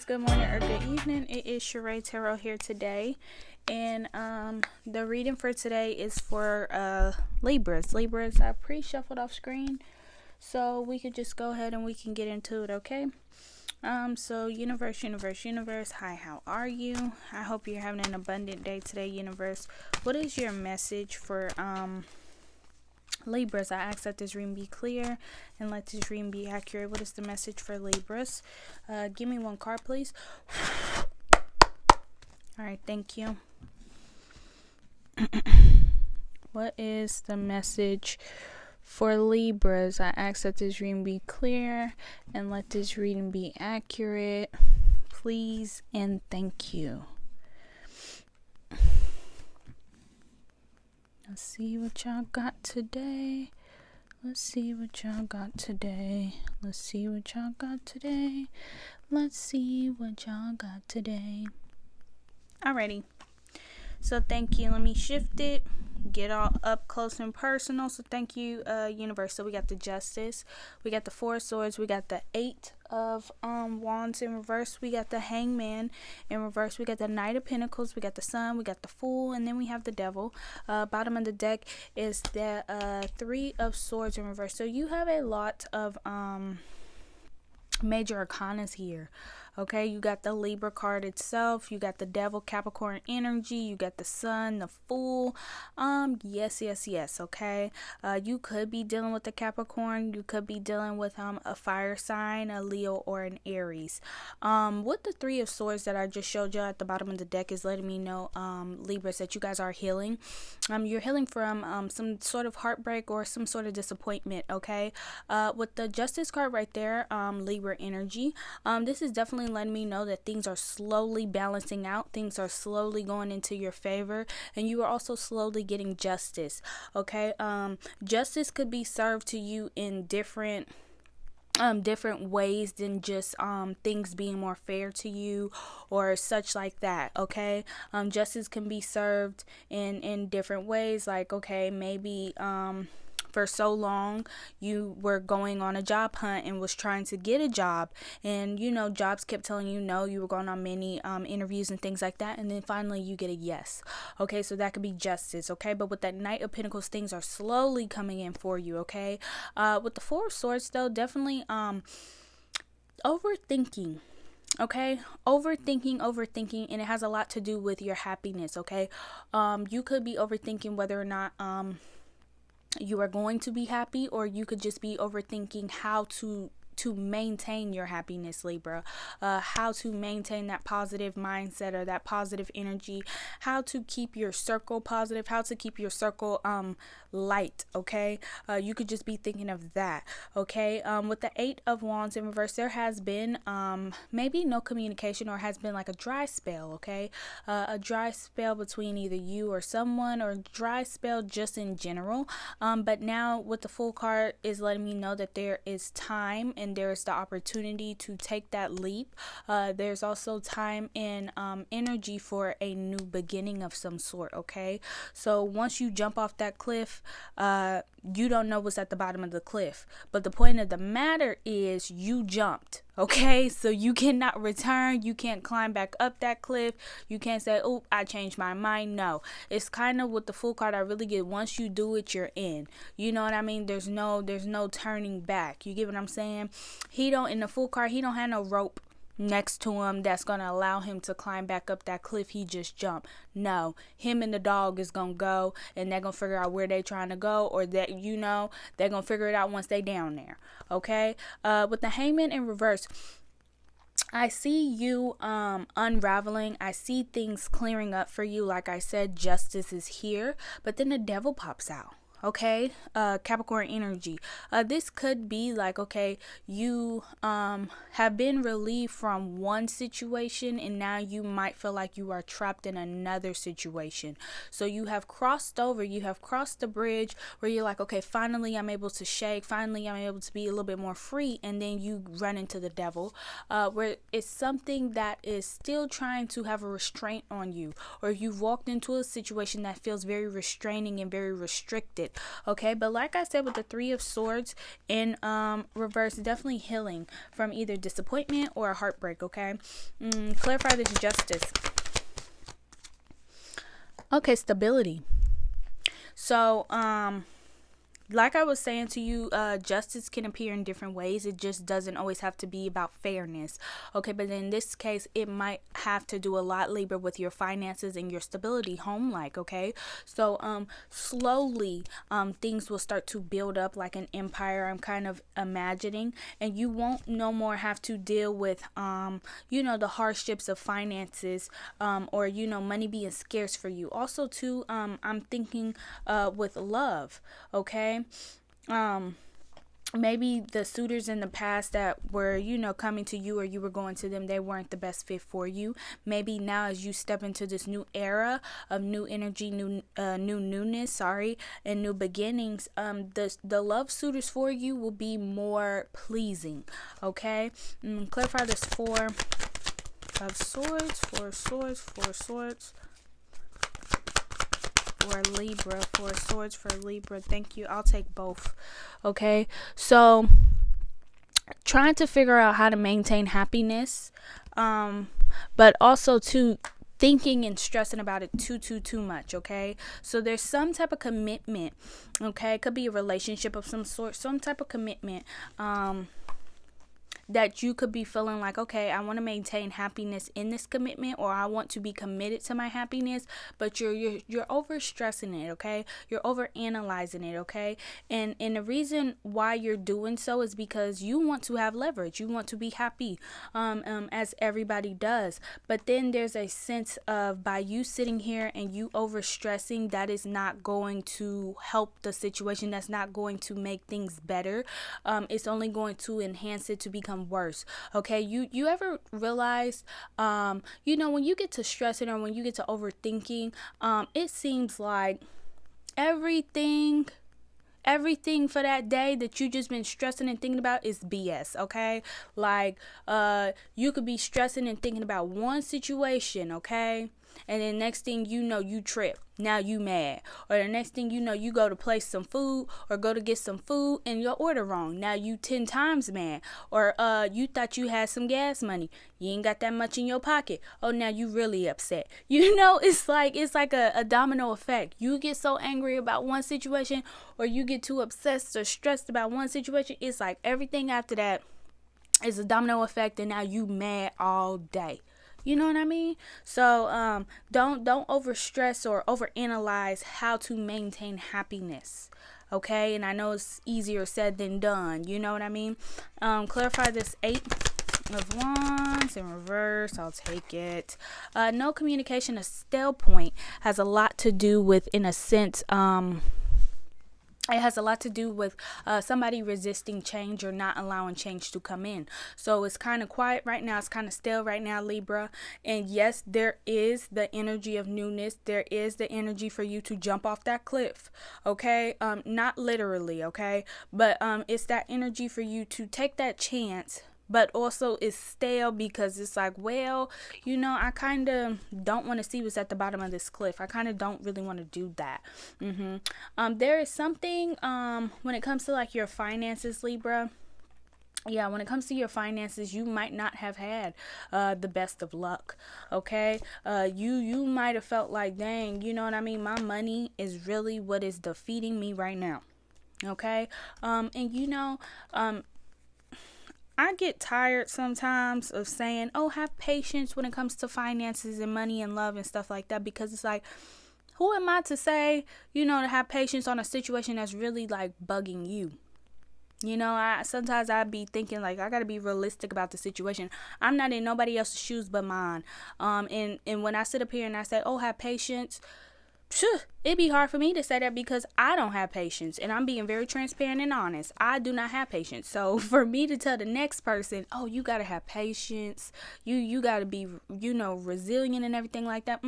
Libras, good morning or good evening. It is Sheree Tarot here today, and the reading for today is for Libras. I pre-shuffled off screen, so we could just go ahead and we can get into it, okay? So universe, hi, how are you? I hope you're having an abundant day today, universe. What is your message for Libras? I ask that this reading be clear and let this reading be accurate. What is the message for Libras? Give me one card, please. All right, thank you. What is the message for Libras? I ask that this reading be clear and let this reading be accurate, please, and thank you. Let's see what y'all got today. Let's see what y'all got today. Alrighty. So thank you. Let me shift it. Get all up close and personal. So thank you, universe. So we got the Justice. We got the Four of Swords. We got the Eight of Wands in reverse. We got the Hangman in reverse. We got the Knight of Pentacles. We got the Sun. We got the Fool. And then we have the Devil. Bottom of the deck is the Three of Swords in reverse. So you have a lot of major arcanas here. Okay, you got the Libra card itself, you got the Devil, Capricorn energy, you got the Sun, the Fool. Yes, okay. You could be dealing with the Capricorn, you could be dealing with a fire sign, a Leo, or an Aries. With the Three of Swords that I just showed you at the bottom of the deck is letting me know, Libras, that you guys are healing. You're healing from some sort of heartbreak or some sort of disappointment, okay? With the Justice card right there, Libra energy, this is definitely letting me know that things are slowly balancing out, things are slowly going into your favor, and you are also slowly getting justice, okay? Justice could be served to you in different ways than just things being more fair to you or such like that, okay? Justice can be served in different ways, like, okay, maybe for so long you were going on a job hunt and was trying to get a job, and jobs kept telling you no. You were going on many interviews and things like that, and then finally you get a yes, okay? So that could be justice, okay? But with that Knight of Pentacles, things are slowly coming in for you, okay? With the Four of Swords though, definitely overthinking, okay? Overthinking, and it has a lot to do with your happiness, okay? You could be overthinking whether or not you are going to be happy, or you could just be overthinking how to maintain your happiness, Libra, how to maintain that positive mindset or that positive energy, how to keep your circle positive, how to keep your circle light, okay? You could just be thinking of that, okay? With the Eight of Wands in reverse, there has been maybe no communication, or has been like a dry spell, okay? A dry spell between either you or someone, or a dry spell just in general, but now with the Fool card is letting me know that there is time and there's the opportunity to take that leap. There's also time and energy for a new beginning of some sort, okay? So once you jump off that cliff, you don't know what's at the bottom of the cliff, but the point of the matter is you jumped, okay? So you cannot return, you can't climb back up that cliff, you can't say, oh, I changed my mind. No, it's kind of with the Fool card I really get, once you do it, you're in, you know what I mean? There's no turning back. You get what I'm saying? In the Fool card, he don't have no rope next to him that's gonna allow him to climb back up that cliff he just jumped. No, him and the dog is gonna go, and they're gonna figure out where they trying to go, or that they're gonna figure it out once they down there, okay? With the Hangman in reverse, I see you unraveling. I see things clearing up for you. Like I said, justice is here, but then the Devil pops out. Okay, Capricorn energy. This could be like, okay, you have been relieved from one situation, and now you might feel like you are trapped in another situation. So you have crossed over, you have crossed the bridge where you're like, okay, finally I'm able to shake, finally I'm able to be a little bit more free, and then you run into the Devil, where it's something that is still trying to have a restraint on you, or you've walked into a situation that feels very restraining and very restricted. Okay, but like I said, with the Three of Swords in reverse, definitely healing from either disappointment or a heartbreak. Okay, clarify this justice. Okay, stability. So like I was saying to you, justice can appear in different ways. It just doesn't always have to be about fairness. Okay, but in this case, it might have to do a lot, Libra, with your finances and your stability, home-like. Okay, so slowly, things will start to build up like an empire. I'm kind of imagining, and you won't no more have to deal with the hardships of finances, or money being scarce for you. Also, too, I'm thinking with love. Okay, maybe the suitors in the past that were coming to you, or you were going to them, they weren't the best fit for you. Maybe now, as you step into this new era of new energy, newness, and new beginnings, the love suitors for you will be more pleasing. Okay, clarify this Four of Swords, Four of Swords, Four of Swords. For Libra, Four Swords for Libra. Thank you. I'll take both. Okay, so trying to figure out how to maintain happiness, but also to thinking and stressing about it too much. Okay, so there's some type of commitment. Okay, it could be a relationship of some sort, some type of commitment, that you could be feeling like, okay, I want to maintain happiness in this commitment, or I want to be committed to my happiness, but you're over stressing it. Okay, you're over analyzing it. Okay, and the reason why you're doing so is because you want to have leverage, you want to be happy, as everybody does. But then there's a sense of, by you sitting here and you over stressing, that is not going to help the situation, that's not going to make things better. It's only going to enhance it to become worse. Okay, you ever realize, when you get to stressing, or when you get to overthinking, it seems like everything for that day that you just been stressing and thinking about is BS. Okay, like you could be stressing and thinking about one situation. Okay, and then next thing you know, you trip. Now you mad. Or the next thing you know, you go to place some food or go to get some food and your order wrong. Now you 10 times mad. Or you thought you had some gas money. You ain't got that much in your pocket. Oh, now you really upset. It's like a domino effect. You get so angry about one situation, or you get too obsessed or stressed about one situation. It's like everything after that is a domino effect, and now you mad all day. You know what I mean? So don't over stress or over analyze how to maintain happiness. Okay, and I know it's easier said than done. You know what I mean? Clarify this Eight of Wands in reverse. I'll take it. No communication, a stale point, has a lot to do with, in a sense, it has a lot to do with somebody resisting change or not allowing change to come in. So it's kind of quiet right now. It's kind of still right now, Libra. And yes, there is the energy of newness. There is the energy for you to jump off that cliff. Okay. Not literally. Okay. But it's that energy for you to take that chance. But also it's stale because it's like, well, I kind of don't want to see what's at the bottom of this cliff. I kind of don't really want to do that. There is something when it comes to like your finances, Libra. Yeah, when it comes to your finances, you might not have had the best of luck. Okay, you might have felt like, dang, you know what I mean? My money is really what is defeating me right now. Okay, I get tired sometimes of saying, oh, have patience when it comes to finances and money and love and stuff like that, because it's like, who am I to say, to have patience on a situation that's really like bugging you? Sometimes I'd be thinking like, I gotta be realistic about the situation. I'm not in nobody else's shoes but mine. And when I sit up here and I say, oh, have patience, it'd be hard for me to say that because I don't have patience, and I'm being very transparent and honest. I do not have patience. So for me to tell the next person, oh, you gotta have patience, you gotta be, resilient and everything like that.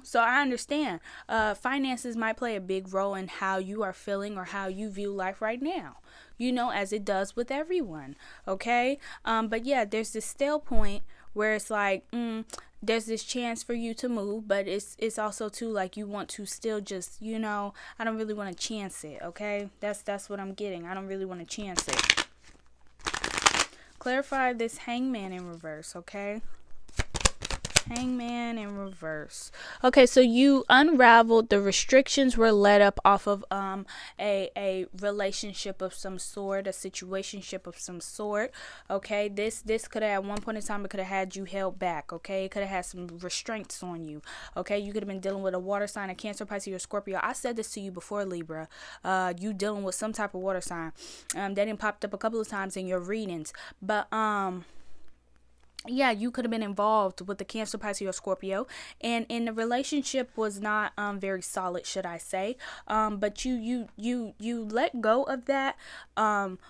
So I understand. Finances might play a big role in how you are feeling or how you view life right now, as it does with everyone. Okay. But yeah, there's this stale point where it's like, there's this chance for you to move, but it's also too like you want to still just, I don't really want to chance it. Okay, that's what I'm getting. I don't really want to chance it. Clarify this Hangman in reverse. Okay, Hangman in reverse. Okay, so you unraveled, the restrictions were let up off of a relationship of some sort, a situationship of some sort. Okay, this could have, at one point in time, it could have had you held back. Okay, it could have had some restraints on you. Okay, you could have been dealing with a water sign, a Cancer, Pisces, or Scorpio. I said this to you before, Libra. You dealing with some type of water sign. That didn't popped up a couple of times in your readings, but yeah, you could have been involved with the Cancer, Pisces, or Scorpio, and the relationship was not very solid, should I say? But you let go of that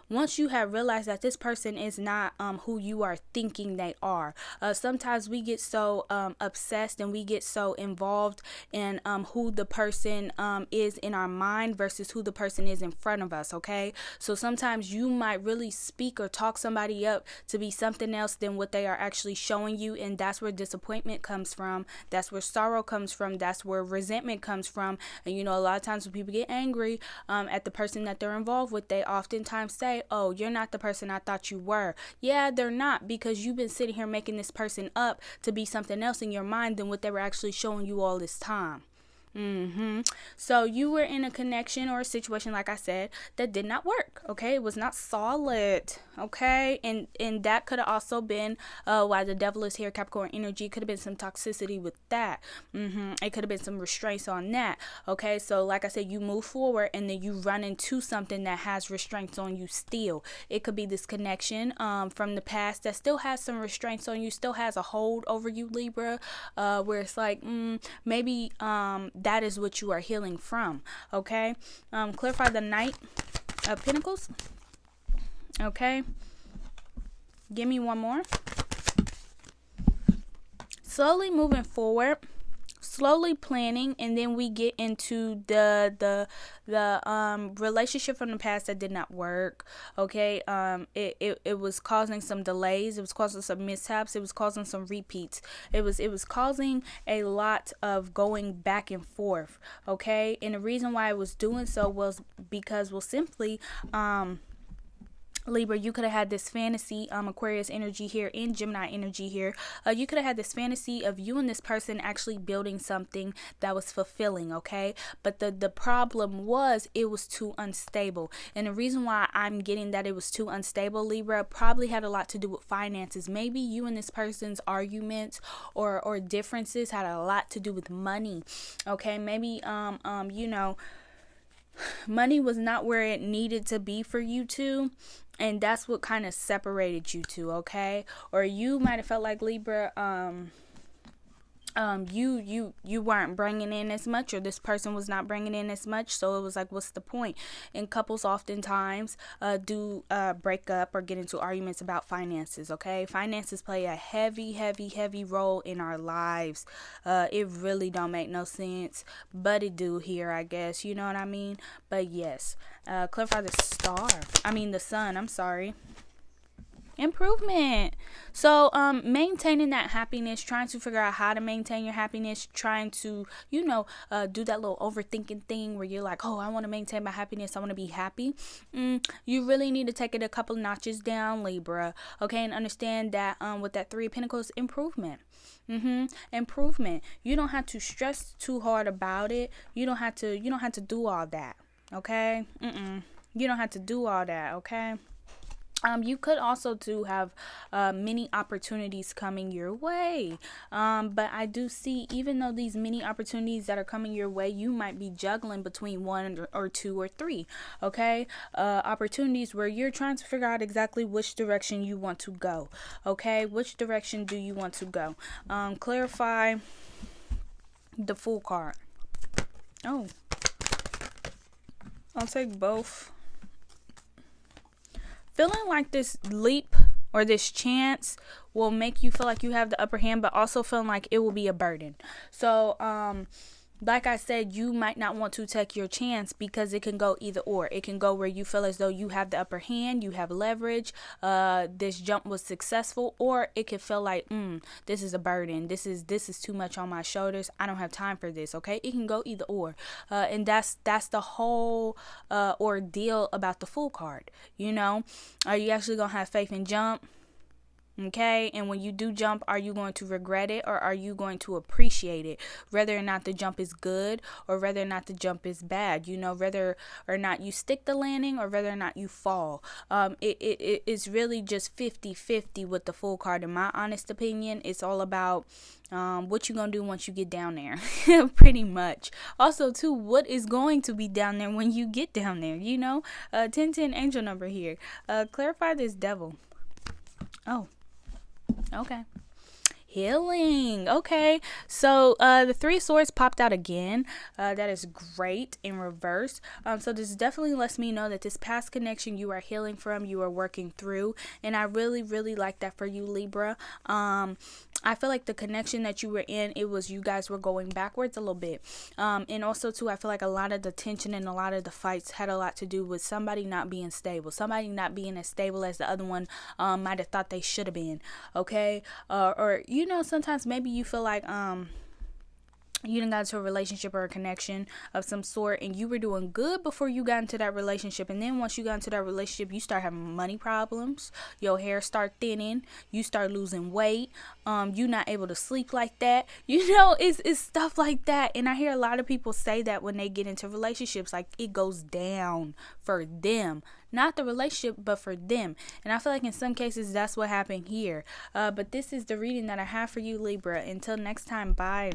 once you have realized that this person is not who you are thinking they are. Sometimes we get so obsessed and we get so involved in who the person is in our mind versus who the person is in front of us. Okay, so sometimes you might really speak or talk somebody up to be something else than what they are actually showing you, and that's where disappointment comes from, that's where sorrow comes from, that's where resentment comes from. And a lot of times when people get angry at the person that they're involved with, they oftentimes say, oh, you're not the person I thought you were. Yeah, they're not, because you've been sitting here making this person up to be something else in your mind than what they were actually showing you all this time. So you were in a connection or a situation, like I said, that did not work. Okay, it was not solid. Okay, and that could have also been why the devil is here, Capricorn energy. Could have been some toxicity with that. It could have been some restraints on that. Okay, so like I said, you move forward and then you run into something that has restraints on you still. It could be this connection from the past that still has some restraints on you, still has a hold over you, Libra, where it's like maybe that is what you are healing from. Okay, clarify the Knight of Pentacles. Okay, give me one more. Slowly moving forward, slowly planning, and then we get into the relationship from the past that did not work. Okay, it was causing some delays, it was causing some mishaps, it was causing some repeats, it was causing a lot of going back and forth. Okay, and the reason why I was doing so was because, well, simply Libra, you could have had this fantasy, Aquarius energy here and Gemini energy here. You could have had this fantasy of you and this person actually building something that was fulfilling, okay? But the problem was it was too unstable. And the reason why I'm getting that it was too unstable, Libra, probably had a lot to do with finances. Maybe you and this person's arguments or differences had a lot to do with money, okay? Maybe, money was not where it needed to be for you two, and that's what kind of separated you two. Okay, or you might have felt like, Libra, you weren't bringing in as much, or this person was not bringing in as much, so it was like, what's the point? And couples oftentimes do break up or get into arguments about finances. Okay, finances play a heavy role in our lives. It really don't make no sense, but it do here, I guess, you know what I mean? But yes, clarify the sun, I'm sorry. Improvement. So maintaining that happiness, trying to figure out how to maintain your happiness, trying to do that little overthinking thing where you're like, oh, I want to maintain my happiness, I want to be happy. You really need to take it a couple notches down, Libra. Okay, and understand that with that Three of Pentacles, improvement. Improvement. You don't have to stress too hard about it. You don't have to do all that. Okay. You don't have to do all that. Okay. You could also have many opportunities coming your way. But I do see, even though these many opportunities that are coming your way, you might be juggling between one or two or three. Okay, opportunities where you're trying to figure out exactly which direction you want to go. Okay, which direction do you want to go? Clarify the Fool card. Oh, I'll take both. Feeling like this leap or this chance will make you feel like you have the upper hand, but also feeling like it will be a burden. So like I said, you might not want to take your chance because it can go either or. It can go where you feel as though you have the upper hand, you have leverage, this jump was successful, or it can feel like, this is a burden. This is too much on my shoulders. I don't have time for this. Okay, it can go either or, and that's the whole ordeal about the Fool card. You know, are you actually gonna have faith and jump? Okay, and when you do jump, are you going to regret it, or are you going to appreciate it, whether or not the jump is good or whether or not the jump is bad? You know, whether or not you stick the landing or whether or not you fall. It's really just 50-50 with the Fool card. In my honest opinion, it's all about what you gonna do once you get down there. Pretty much. Also too, what is going to be down there when you get down there? You know, 1010 angel number here. Clarify this devil. Oh, okay. Healing. Okay, so the Three Swords popped out again. That is great in reverse. So this definitely lets me know that this past connection you are healing from, you are working through, and I really, really like that for you, Libra. I feel like the connection that you were in, it was you guys were going backwards a little bit, and also too, I feel like a lot of the tension and a lot of the fights had a lot to do with somebody not being stable, somebody not being as stable as the other one might have thought they should have been. Okay, or you know, sometimes maybe you feel like you done got into a relationship or a connection of some sort, and you were doing good before you got into that relationship, and then once you got into that relationship, you start having money problems, your hair start thinning, you start losing weight, you not able to sleep like that. You know, it's stuff like that. And I hear a lot of people say that when they get into relationships, like it goes down for them, not the relationship, but for them. And I feel like in some cases that's what happened here. But this is the reading that I have for you, Libra. Until next time, bye.